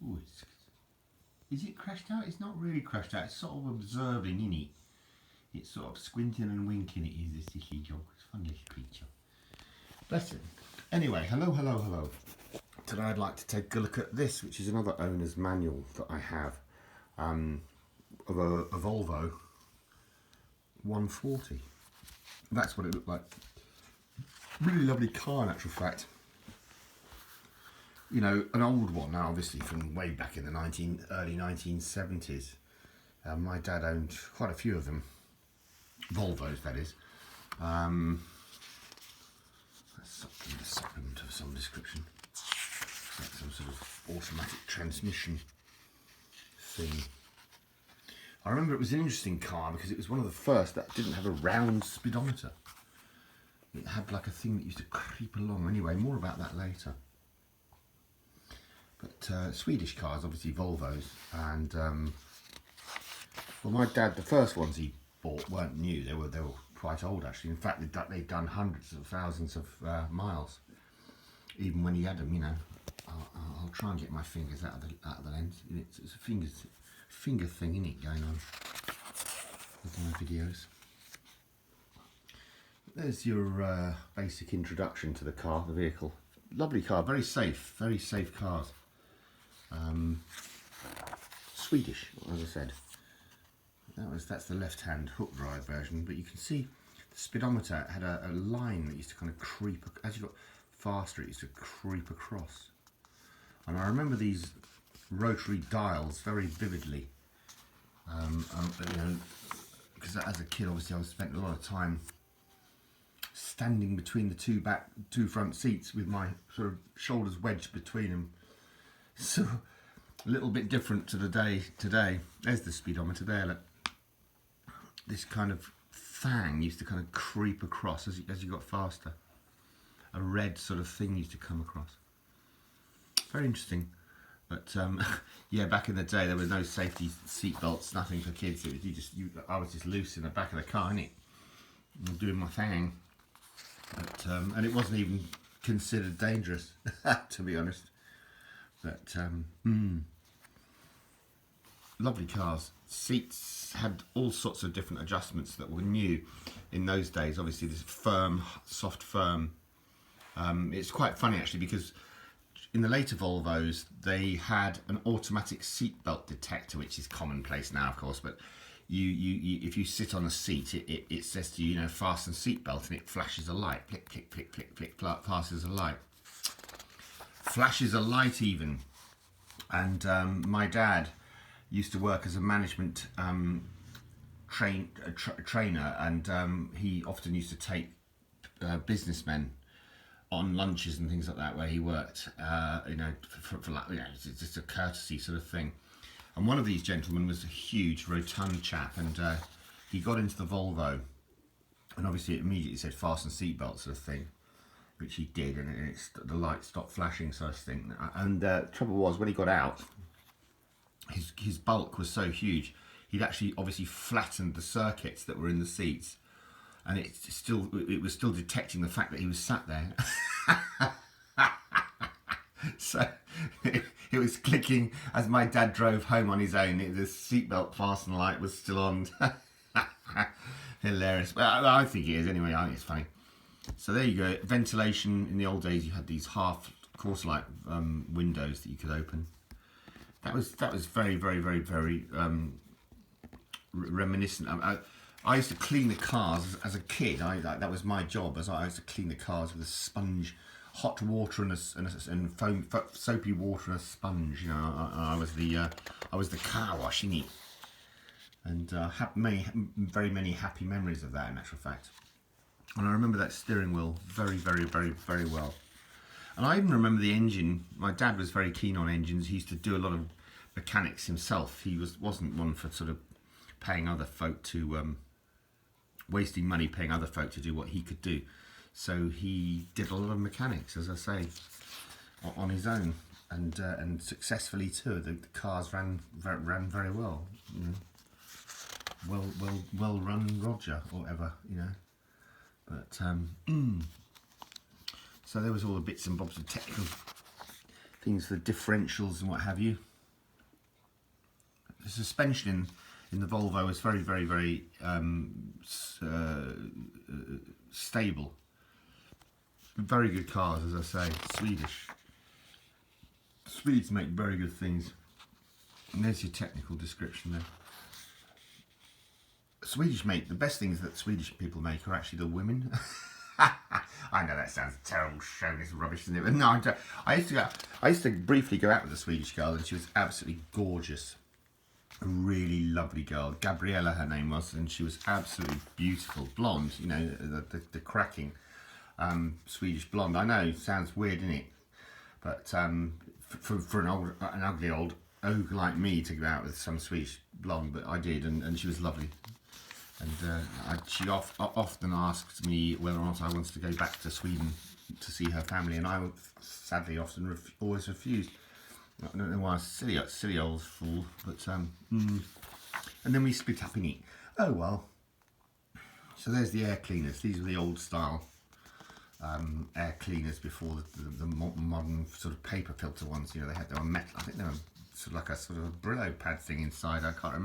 Ooh, is it crashed out? It's not really crashed out. It's sort of observing, isn't it? It's sort of squinting and winking. It is this little dog. It's a fun little creature. Bless him. Anyway, hello. Today I'd like to take a look at this, which is another owner's manual that I have of a Volvo 140. That's what it looked like. Really lovely car, in actual fact. You know, an old one now, obviously from way back in the early 1970s. My dad owned quite a few of them, Volvos that is. That's a supplement of some description. Like some sort of automatic transmission thing. I remember it was an interesting car because it was one of the first that didn't have a round speedometer. It had like a thing that used to creep along. Anyway, more about that later. But Swedish cars, obviously Volvos, and well, my dad, the first ones he bought weren't new. They were quite old actually. In fact, they'd done hundreds of thousands of miles, even when he had them. You know, I'll try and get my fingers out of the lens. It's a finger thing, isn't it, going on with my videos. There's your basic introduction to the car, the vehicle. Lovely car, very safe cars. Swedish, as I said. That's the left-hand hook drive version, but you can see the speedometer had a line that used to kind of creep, as you got faster it used to creep across. And I remember these rotary dials very vividly. You know, because as a kid obviously I spent a lot of time standing between the two front seats with my sort of shoulders wedged between them. So a little bit different to the day today. There's the speedometer there. Look. This kind of fang used to kind of creep across as you got faster. A red sort of thing used to come across. Very interesting. But yeah, back in the day there were no safety seat belts, nothing for kids. It was I was just loose in the back of the car, innit? Doing my thing. But, and it wasn't even considered dangerous, to be honest. But lovely cars. Seats had all sorts of different adjustments that were new in those days. Obviously, this firm, soft firm. It's quite funny actually because in the later Volvos they had an automatic seatbelt detector, which is commonplace now, of course. But if you sit on a seat, it says to you, you know, fasten seatbelt, and it flashes a light. Click, click, click, click, click, passes a light. Flashes a light even. And my dad used to work as a management trainer, and he often used to take businessmen on lunches and things like that where he worked. You know, for you know, it's just a courtesy sort of thing. And one of these gentlemen was a huge, rotund chap, and he got into the Volvo, and obviously it immediately said fasten seatbelt sort of thing, which he did, and the light stopped flashing sort of thing. And the trouble was, when he got out, his bulk was so huge, he'd actually obviously flattened the circuits that were in the seats, and it was still detecting the fact that he was sat there. So it was clicking as my dad drove home on his own. The seatbelt fasten light was still on. Hilarious. Well, I think it is anyway. I think it's funny. So there you go. Ventilation. In the old days, you had these half course light windows that you could open. That was very reminiscent. I used to clean the cars as a kid. That was my job. I used to clean the cars with a sponge, hot water and foam, soapy water and a sponge. You know, I was the car washing it, and very many happy memories of that, in actual fact. And I remember that steering wheel very well. And I even remember the engine. My dad was very keen on engines. He used to do a lot of mechanics himself. He wasn't one for sort of paying other folk to wasting money paying other folk to do what he could do. So he did a lot of mechanics, as I say, on his own, and successfully too. The cars ran very well. You know, well run Roger or whatever, you know. But so there was all the bits and bobs of technical things for differentials and what have you. the suspension in the Volvo is very, very, very stable. Very good cars, as I say. Swedish. Swedes make very good things. And there's your technical description there. Swedish make, the best things that Swedish people make are actually the women. I know that sounds terrible, chauvinist rubbish, isn't it? But no, I used to briefly go out with a Swedish girl, and she was absolutely gorgeous. A really lovely girl. Gabriella, her name was, and she was absolutely beautiful. Blonde, you know, the cracking Swedish blonde. I know, sounds weird, isn't it? But for an ugly old oak like me to go out with some Swedish blonde, but I did, and she was lovely. And she often asked me whether or not I wanted to go back to Sweden to see her family, and I sadly often always refused. I don't know why I was silly old fool, but and then we split up in it. Oh well. So there's the air cleaners. These are the old style air cleaners before the modern sort of paper filter ones. You know, they were metal. I think they were sort of like a sort of a Brillo pad thing inside. I can't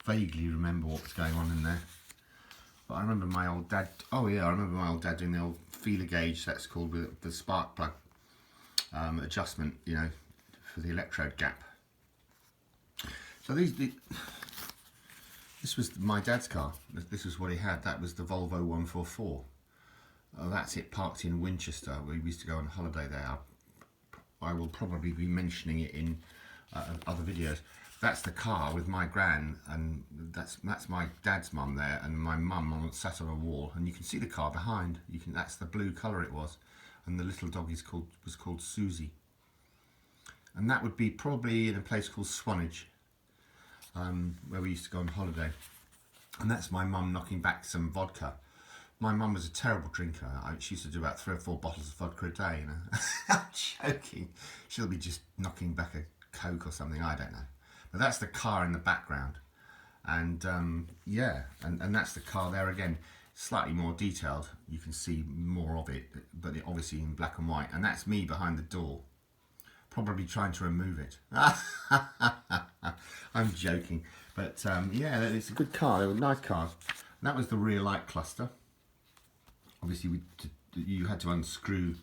vaguely remember what was going on in there. But I remember my old dad. Oh yeah, I remember my old dad doing the old feeler gauge. That's called with the spark plug adjustment. You know, for the electrode gap. So this was my dad's car. This was what he had. That was the Volvo 144. Oh, that's it, parked in Winchester. We used to go on holiday there. I will probably be mentioning it in other videos. That's the car with my gran, and that's my dad's mum there, and my mum sat on a wall, and you can see the car behind. That's the blue colour it was, and the little dog was called Susie. And that would be probably in a place called Swanage, where we used to go on holiday. And that's my mum knocking back some vodka. My mum was a terrible drinker. She used to do about 3 or 4 bottles of vodka a day. You know? I'm joking. She'll be just knocking back a Coke or something. I don't know. But that's the car in the background. And yeah, and that's the car there again. Slightly more detailed. You can see more of it, but obviously in black and white. And that's me behind the door. Probably trying to remove it. I'm joking, but yeah, it's a good car. They were nice cars. And that was the rear light cluster. Obviously, you had to unscrew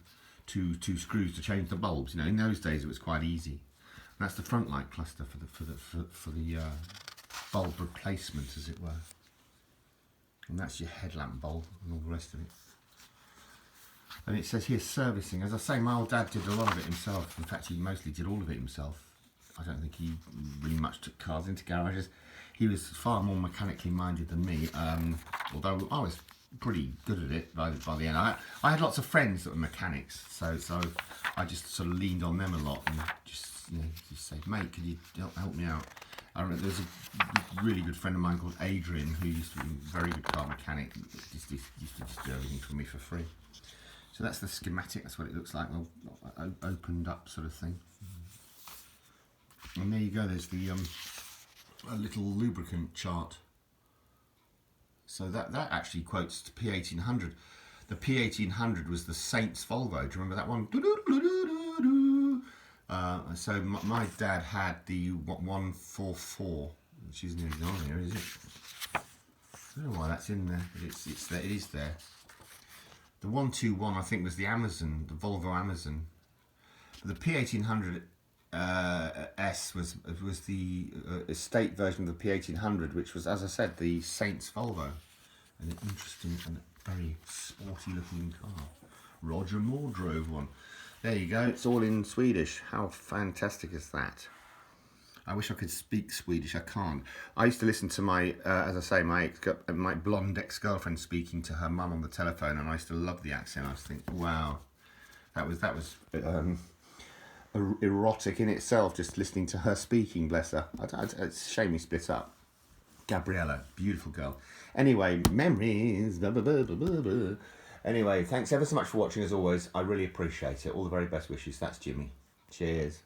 two screws to change the bulbs. You know, in those days it was quite easy. And that's the front light cluster for the bulb replacement, as it were. And that's your headlamp bulb and all the rest of it. And it says here servicing. As I say, my old dad did a lot of it himself. In fact, he mostly did all of it himself. I don't think he really much took cars into garages. He was far more mechanically minded than me, although I was pretty good at it by the end. I had lots of friends that were mechanics, so I just sort of leaned on them a lot and just say, mate, could you help me out? I remember there's a really good friend of mine called Adrian who used to be a very good car mechanic. Used to just do everything for me for free. So that's the schematic. That's what it looks like. Well, opened up sort of thing. And there you go. There's the a little lubricant chart. So that actually quotes to P1800. The P1800 was the Saints Volvo. Do you remember that one? So my dad had the 144, which isn't even on here, is it? I don't know why that's in there, but it's there. It is there. The 121, I think, was the Amazon, the Volvo Amazon. But the P1800 S was the estate version of the P1800, which was, as I said, the Saints Volvo. An interesting and very sporty looking car. Roger Moore drove one. There you go, it's all in Swedish. How fantastic is that? I wish I could speak Swedish, I can't. I used to listen to my, as I say, my blonde ex-girlfriend speaking to her mum on the telephone, and I used to love the accent. I was thinking, wow, that was erotic in itself, just listening to her speaking, bless her. It's a shame we split up. Gabriella, beautiful girl. Anyway, memories, blah, blah, blah, blah, blah. Anyway, thanks ever so much for watching as always. I really appreciate it. All the very best wishes. That's Jimmy. Cheers.